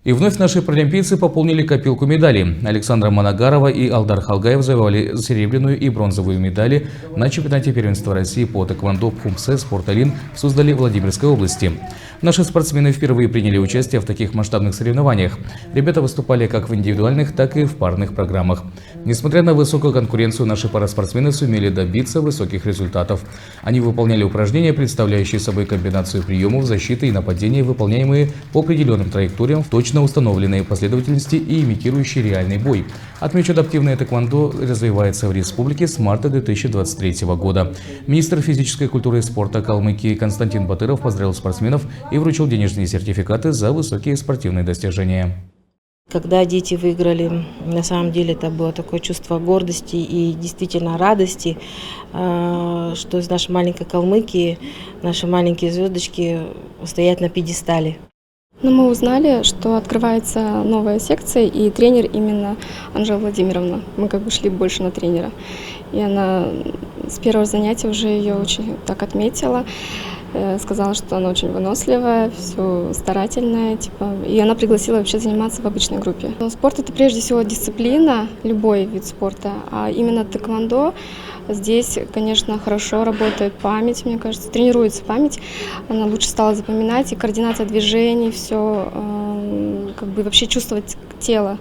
И вновь наши паралимпийцы пополнили копилку медалей. Александра Манагарова и Алдар Халгаев завоевали серебряную и бронзовую медали на чемпионате первенства России по тэквондо в Хумсе «Спорт-Алин» в Суздале Владимирской области. Наши спортсмены впервые приняли участие в таких масштабных соревнованиях. Ребята выступали как в индивидуальных, так и в парных программах. Несмотря на высокую конкуренцию, наши параспортсмены сумели добиться высоких результатов. Они выполняли упражнения, представляющие собой комбинацию приемов, защиты и нападения, выполняемые по определенным траекториям в точно установленные последовательности и имитирующие реальный бой. Отмечу, адаптивное тэквондо развивается в республике с марта 2023 года. Министр физической культуры и спорта Калмыкии Константин Батыров поздравил спортсменов и вручил денежные сертификаты за высокие спортивные достижения. Когда дети выиграли, на самом деле это было такое чувство гордости и действительно радости, что из нашей маленькой Калмыкии наши маленькие звездочки стоят на пьедестале. Но мы узнали, что открывается новая секция, и тренер именно Анжела Владимировна. Мы как бы шли больше на тренера. И она с первого занятия уже ее очень так отметила. Сказала, что она очень выносливая, все старательная, и она пригласила вообще заниматься в обычной группе. Но спорт — это прежде всего дисциплина, любой вид спорта, а именно тэквондо здесь, конечно, хорошо работает память, мне кажется, тренируется память, она лучше стала запоминать, и координация движений, все, как бы вообще чувствовать тело.